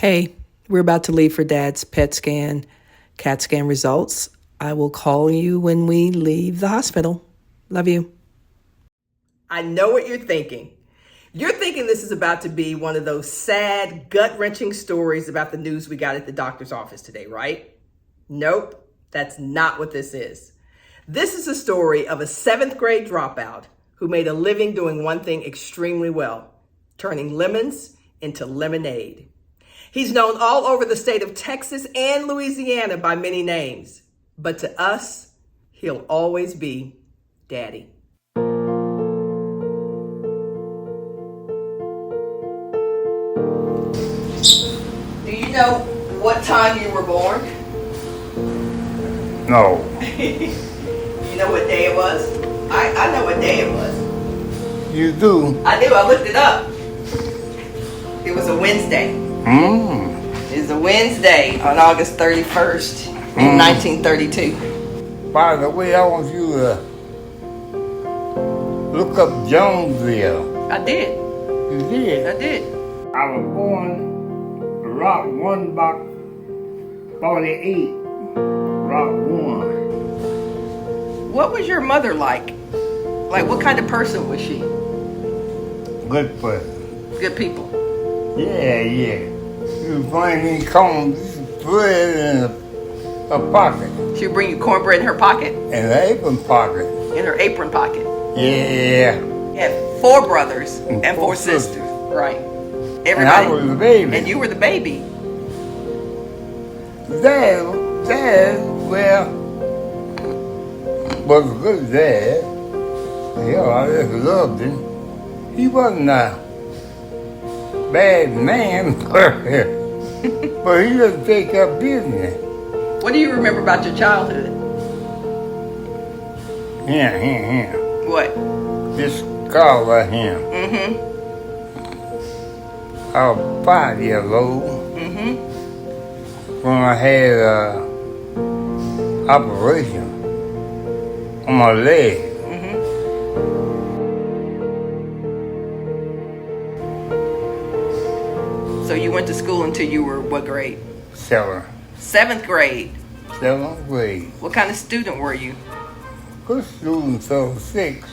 Hey, we're about to leave for Dad's PET scan, CAT scan results. I will call you when we leave the hospital. Love you. I know what you're thinking. You're thinking this is about to be one of those sad, gut-wrenching stories about the news we got at the doctor's office today, right? Nope, that's not what this is. This is a story of a 7th grade dropout who made a living doing one thing extremely well, turning lemons into lemonade. He's known all over the state of Texas and Louisiana by many names, but to us, he'll always be Daddy. Do you know what time you were born? No. You know what day it was? I know what day it was. You do? I do, I looked it up. It was a Wednesday. It was a Wednesday on August 31st in 1932. By the way, I want you to look up Jonesville. I did. You did? I did. I was born Rock 1 Block 48. Rock 1. What was your mother like? Like, what kind of person was she? Good person. Good people. Yeah. You find me corn bread in a pocket. She would bring you cornbread in her pocket? In an apron pocket. In her apron pocket. Yeah. You had 4 brothers and 4 sisters. Right. Everybody. And I was the baby. And you were the baby. Dad, well, was a good dad. Hell, I just loved him. He wasn't a bad man, but he just take up business. What do you remember about your childhood? Yeah. What? This car right here. I was 5 years old when I had an operation on my leg. So you went to school until you were what grade? 7th 7th grade. grade. What kind of student were you? Good student till 6.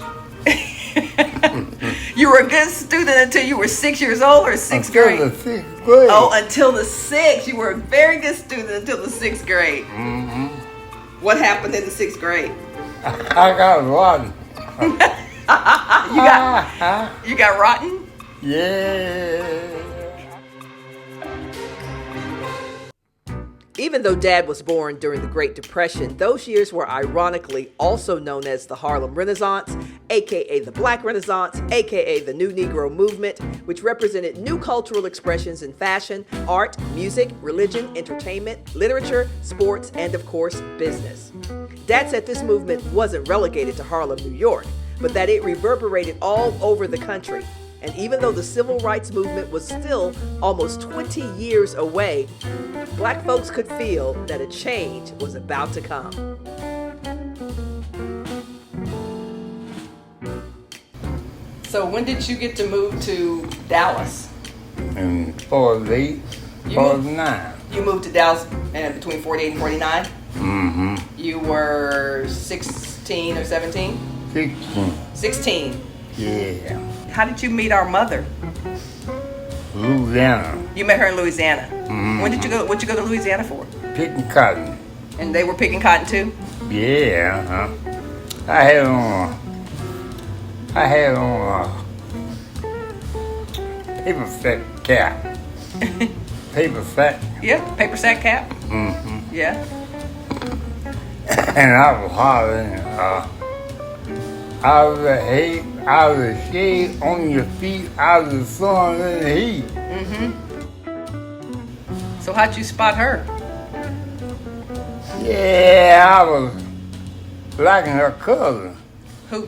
You were a good student until you were 6 years old or 6th Until grade? the 6th grade. Oh, until the 6th. You were a very good student until the 6th grade. What happened in the 6th grade? I got rotten. You got rotten? Yeah. Even though Dad was born during the Great Depression, those years were ironically also known as the Harlem Renaissance, aka the Black Renaissance, aka the New Negro Movement, which represented new cultural expressions in fashion, art, music, religion, entertainment, literature, sports, and of course, business. Dad said this movement wasn't relegated to Harlem, New York, but that it reverberated all over the country. And even though the civil rights movement was still almost 20 years away, Black folks could feel that a change was about to come. So when did you get to move to Dallas? In 48, 49. You moved to Dallas between 48 and 49? You were 16 or 17? 16. 16. Yeah. How did you meet our mother? Louisiana. You met her in Louisiana. When did you go? What'd you go to Louisiana for? Picking cotton. And they were picking cotton too? Yeah. I had on a paper sack cap. Paper sack. Yeah, paper sack cap. Yeah. And I was hollering, out of the hay, out of the shade, on your feet, out of the sun and the heat. So how'd you spot her? Yeah, I was liking her cousin, Who?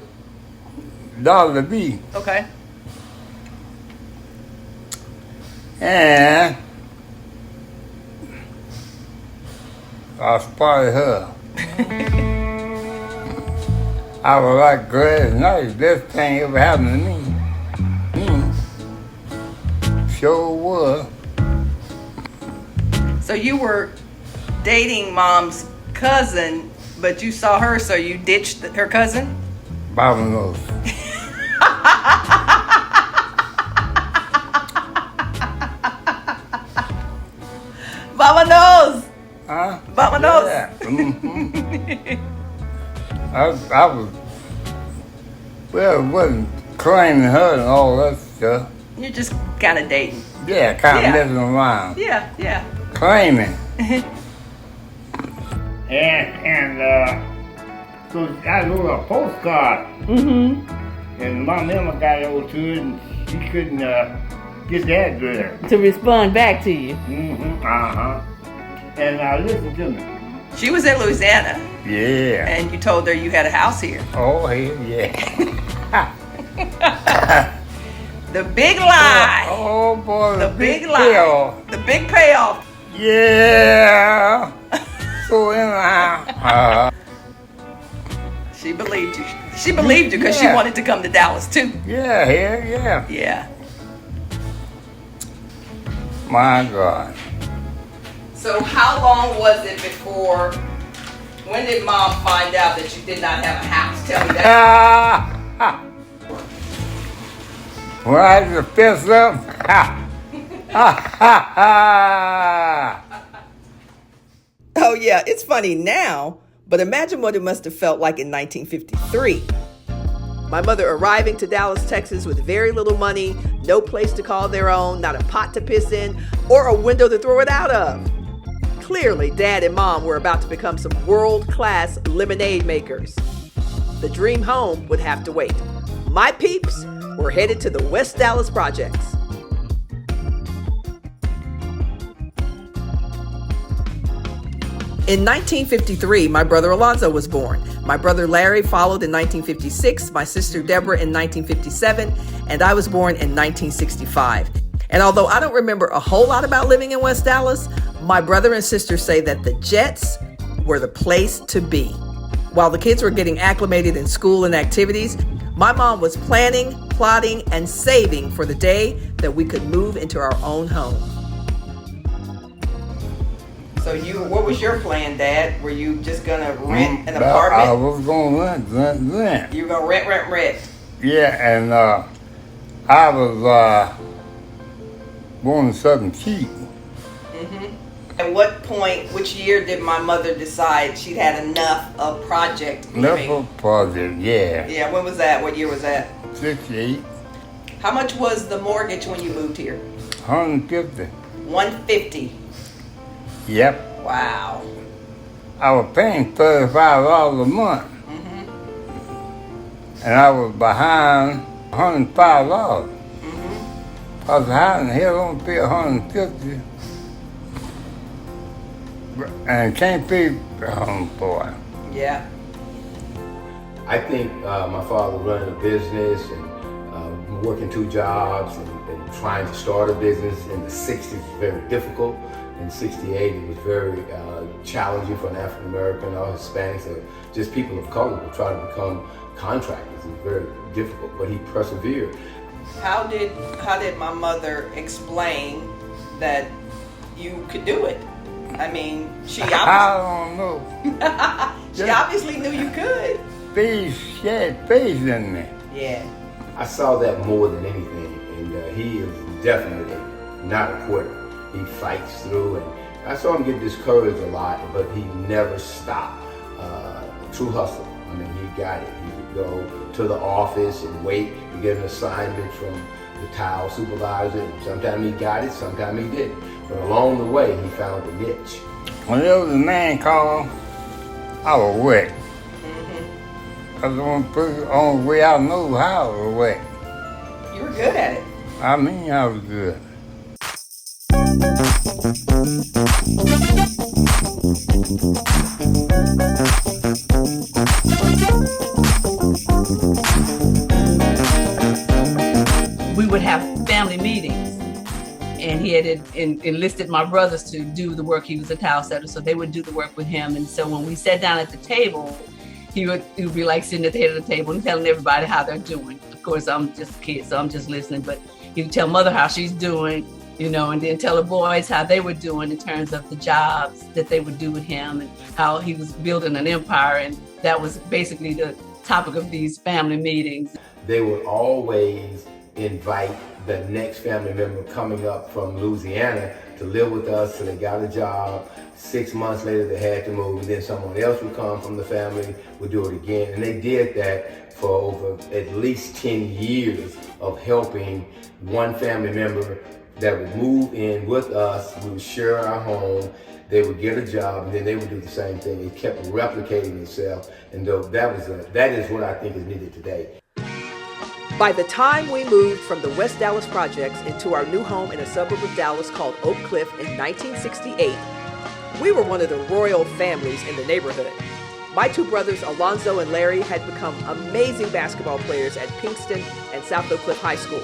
Dollar B. Okay. And I spotted her. I was like, Gladys Knight, best thing ever happened to me. Sure was. So you were dating mom's cousin, but you saw her, so you ditched her cousin? Baba knows. Mama knows. Huh? Mama knows. Yeah. I was, well, it wasn't claiming her and all that stuff. You're just kind of dating. Yeah, kind of Yeah. messing around. Yeah. Claiming. So I wrote a postcard. Mm-hmm. And my mama got over to it and she couldn't get the address. To respond back to you. Uh-huh. And listen to me. She was in Louisiana, Yeah. and you told her you had a house here. Oh, hell yeah. The big lie. Oh, boy. The big lie. payoff. The big payoff. Yeah. So anyhow. She believed you. She believed you because she Yeah. wanted to come to Dallas too. Yeah, hell yeah. Yeah. My God. So how long was it before, when did mom find out that you did not have a house? Tell me that. When I had to fess up. Oh, yeah, it's funny now, but imagine what it must have felt like in 1953. My mother arriving to Dallas, Texas with very little money, no place to call their own, not a pot to piss in, or a window to throw it out of. Clearly, Dad and Mom were about to become some world-class lemonade makers. The dream home would have to wait. My peeps were headed to the West Dallas projects. In 1953, my brother Alonzo was born. My brother Larry followed in 1956, my sister Deborah in 1957, and I was born in 1965. And although I don't remember a whole lot about living in West Dallas, my brother and sister say that the Jets were the place to be. While the kids were getting acclimated in school and activities, my mom was planning, plotting, and saving for the day that we could move into our own home. So what was your plan, Dad? Were you just gonna rent an I apartment? was going to rent. You were gonna rent. Yeah, and I was wanting something cheap. At what point, which year did my mother decide she'd had enough of project living? Enough project, yeah. Yeah, when was that? What year was that? 68, How much was the mortgage when you moved here? 150. $150. Yep. Wow. I was paying $35 a month. And I was behind $105. I was how in the hell don't pay $150? And can't pay, oh boy. Yeah. I think my father running a business and working 2 jobs and trying to start a business in the 60s was very difficult. In 68, it was very challenging for an African American or Hispanics or just people of color to try to become contractors. It was very difficult, but he persevered. How did my mother explain that you could do it? I mean, she I don't know. she obviously knew you could. She had faith in me. Yeah. I saw that more than anything, and he is definitely not a quitter. He fights through, and I saw him get discouraged a lot, but he never stopped. True hustle. I mean, he got it. He would go to the office and wait to get an assignment from the tile supervisor. Sometimes he got it, sometimes he didn't. But along the way, he found a niche. Whenever the man called, I was wet. That's the only way I know how I was wet. You were good at it. I mean, I was good. We would have family meetings, and he had enlisted my brothers to do the work. He was a tile setter, so they would do the work with him. And so when we sat down at the table, he would be like sitting at the head of the table and telling everybody how they're doing. Of course, I'm just a kid, so I'm just listening, but he would tell Mother how she's doing, and then tell the boys how they were doing in terms of the jobs that they would do with him and how he was building an empire. And that was basically the topic of these family meetings. They would always invite the next family member coming up from Louisiana to live with us, so they got a job. 6 months later, they had to move, and then someone else would come from the family, would do it again. And they did that for over at least 10 years of helping one family member that would move in with us. We would share our home. They would get a job, and then they would do the same thing. It kept replicating itself, and that is what I think is needed today. By the time we moved from the West Dallas projects into our new home in a suburb of Dallas called Oak Cliff in 1968, we were one of the royal families in the neighborhood. My two brothers, Alonzo and Larry, had become amazing basketball players at Pinkston and South Oak Cliff High School.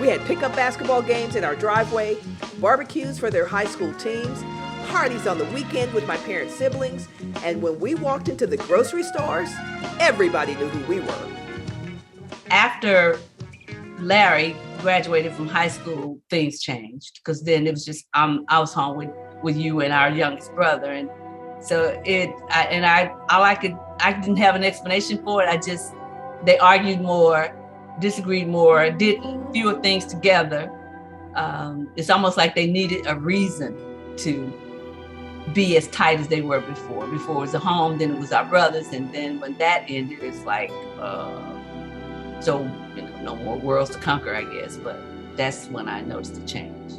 We had pickup basketball games in our driveway, barbecues for their high school teams, parties on the weekend with my parents' siblings, and when we walked into the grocery stores, everybody knew who we were. After Larry graduated from high school, things changed, because then it was just I was home with you and our youngest brother, and so I didn't have an explanation for it. They argued more, disagreed more, did fewer things together. It's almost like they needed a reason to be as tight as they were before. Before it was a home, then it was our brothers, and then when that ended, it's like no more worlds to conquer, I guess. But that's when I noticed the change.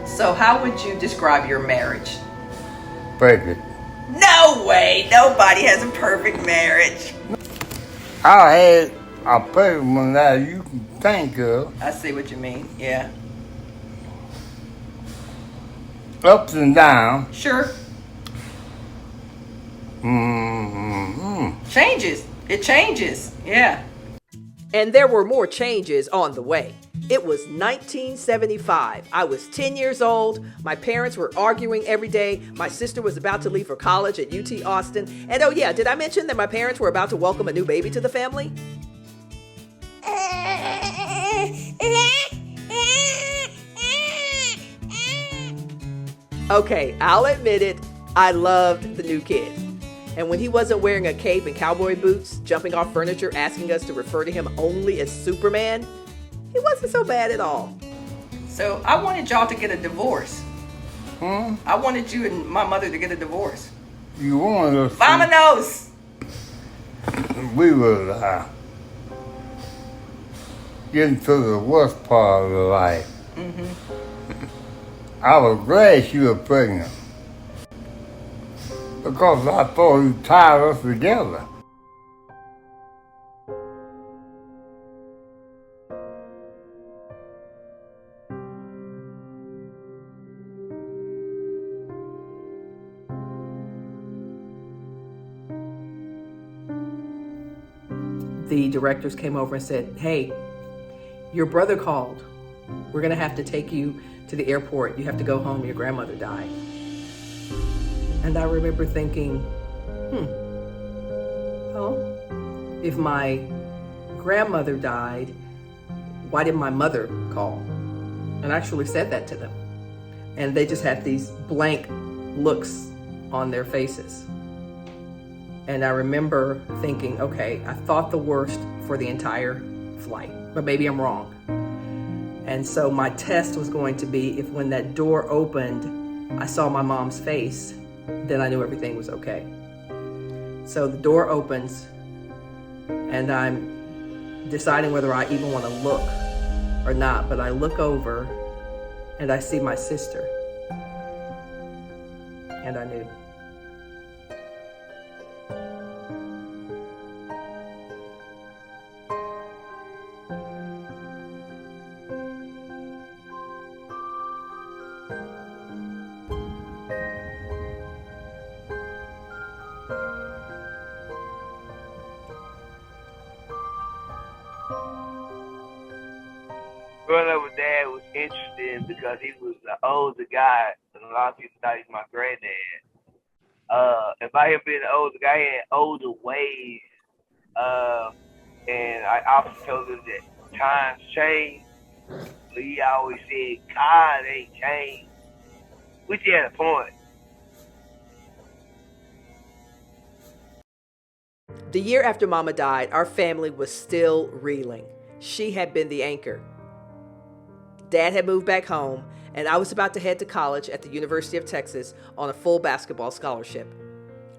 So how would you describe your marriage? Perfect. No way! Nobody has a perfect marriage. I had a perfect one that you can think of. I see what you mean, yeah. Ups and downs. Sure. Changes. It changes, yeah. And there were more changes on the way. It was 1975. I was 10 years old. My parents were arguing every day. My sister was about to leave for college at UT Austin. And oh yeah, did I mention that my parents were about to welcome a new baby to the family? Okay, I'll admit it, I loved the new kid. And when he wasn't wearing a cape and cowboy boots, jumping off furniture, asking us to refer to him only as Superman, he wasn't so bad at all. So I wanted y'all to get a divorce. I wanted you and my mother to get a divorce. You wanted us to. Vamonos! We were getting to the worst part of life. I was glad she was pregnant, because I thought you tied us together. The directors came over and said, "Hey, your brother called. We're going to have to take you to the airport. You have to go home. Your grandmother died." And I remember thinking, well, if my grandmother died, why didn't my mother call? And I actually said that to them. And they just had these blank looks on their faces. And I remember thinking, okay, I thought the worst for the entire flight, but maybe I'm wrong. And so my test was going to be, if when that door opened, I saw my mom's face, then I knew everything was okay. So the door opens, and I'm deciding whether I even want to look or not, but I look over, and I see my sister, and I knew. Growing up with Dad was interesting because he was an older guy, and a lot of people thought he was my granddad. About him being an older guy, he had older ways. And I often told him that times change. But he always said, God ain't changed. Which he had a point. The year after Mama died, our family was still reeling. She had been the anchor. Dad had moved back home, and I was about to head to college at the University of Texas on a full basketball scholarship.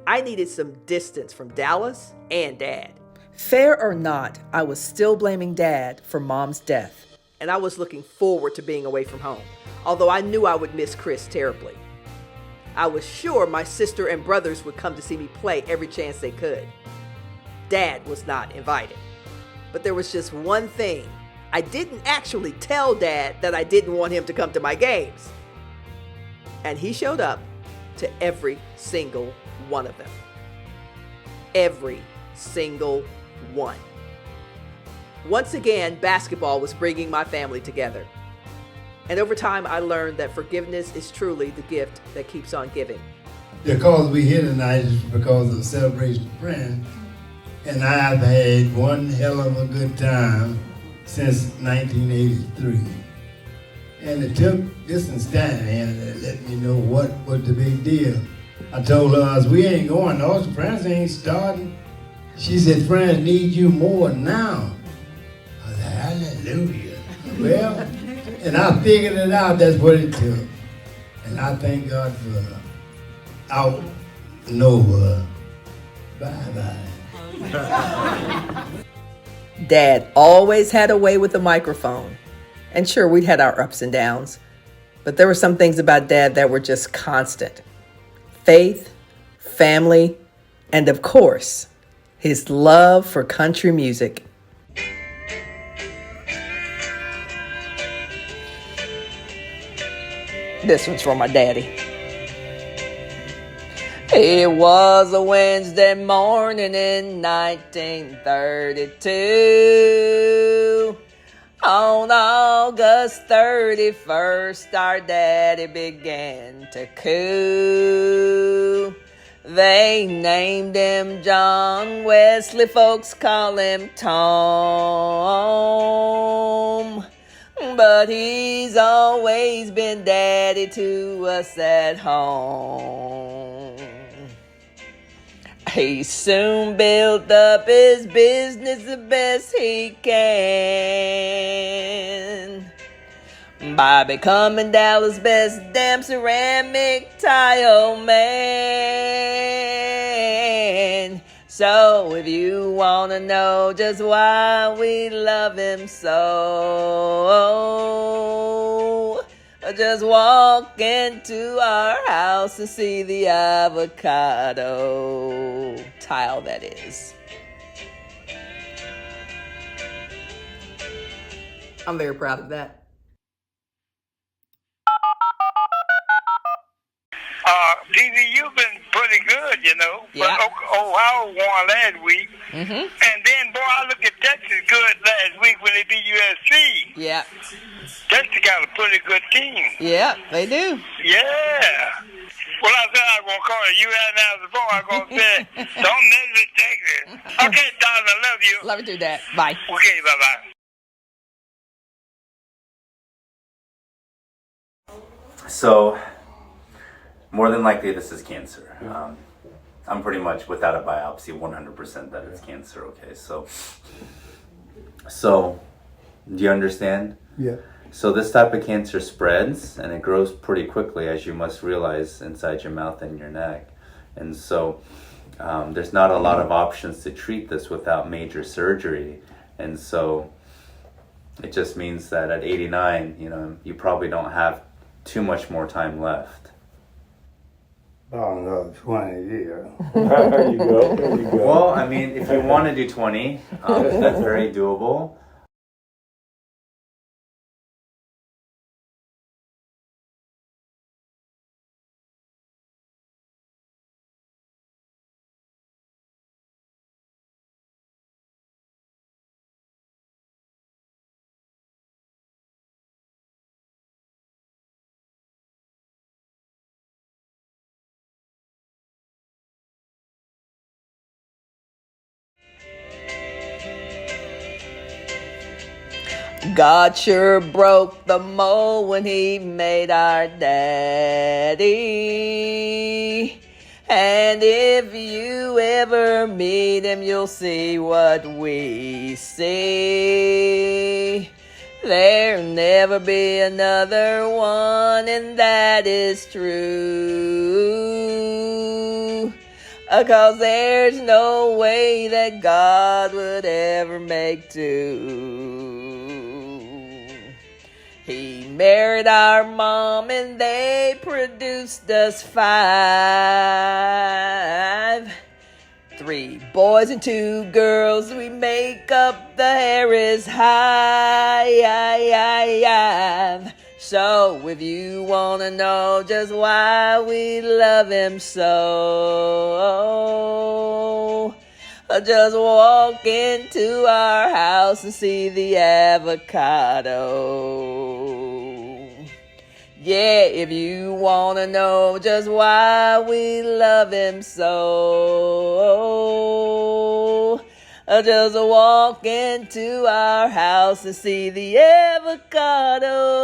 I needed some distance from Dallas and Dad. Fair or not, I was still blaming Dad for Mom's death. And I was looking forward to being away from home, although I knew I would miss Chris terribly. I was sure my sister and brothers would come to see me play every chance they could. Dad was not invited. But there was just one thing. I didn't actually tell Dad that I didn't want him to come to my games. And he showed up to every single one of them. Every single one. Once again, basketball was bringing my family together. And over time, I learned that forgiveness is truly the gift that keeps on giving. The cause we here tonight is because of Celebration of Friends. And I've had one hell of a good time since 1983. And it took this and Stan to let me know what was the big deal. I told us, we ain't going, those friends ain't starting. She said, friends need you more now. I said, hallelujah. Well, and I figured it out, that's what it took. And I thank God for out Nova. Bye-bye. Dad always had a way with the microphone. And sure, we'd had our ups and downs. But there were some things about Dad that were just constant. Faith, family, and of course, his love for country music. This one's for my daddy. It was a Wednesday morning in 1932. On August 31st, our daddy began to coo. They named him John Wesley, folks call him Tom. But he's always been daddy to us at home. He soon built up his business the best he can by becoming Dallas' best damn ceramic tile man. So if you want to know just why we love him so, just walk into our house and see the avocado tile, that is. I'm very proud of that. TV, you've been pretty good, you know. Yeah. But Ohio won last week. Mm-hmm. And then, boy, I look at Texas good last week when they beat USC. Yeah. Texas got a pretty good team. Yeah, they do. Yeah. Well, I said I was going to call you out now the phone. I was going to say, don't mess with Texas. Okay, darling, I love you. Love you too, Dad. Bye. Okay, bye-bye. So, more than likely this is cancer. I'm pretty much without a biopsy 100% that it's cancer, okay? So do you understand? Yeah. So this type of cancer spreads and it grows pretty quickly, as you must realize, inside your mouth and your neck. And so there's not a lot of options to treat this without major surgery. And so it just means that at 89, you probably don't have too much more time left. About another 20 years. There you go. Well, I mean, if you want to do 20, that's very doable. God sure broke the mold when he made our daddy. And if you ever meet him, you'll see what we see. There'll never be another one, and that is true. 'Cause there's no way that God would ever make two. He married our mom and they produced us 5. 3 boys and 2 girls, we make up the Harris Hive. So if you want to know just why we love him so, just walk into our house and see the avocado. Yeah, if you want to know just why we love him so, just walk into our house and see the avocado.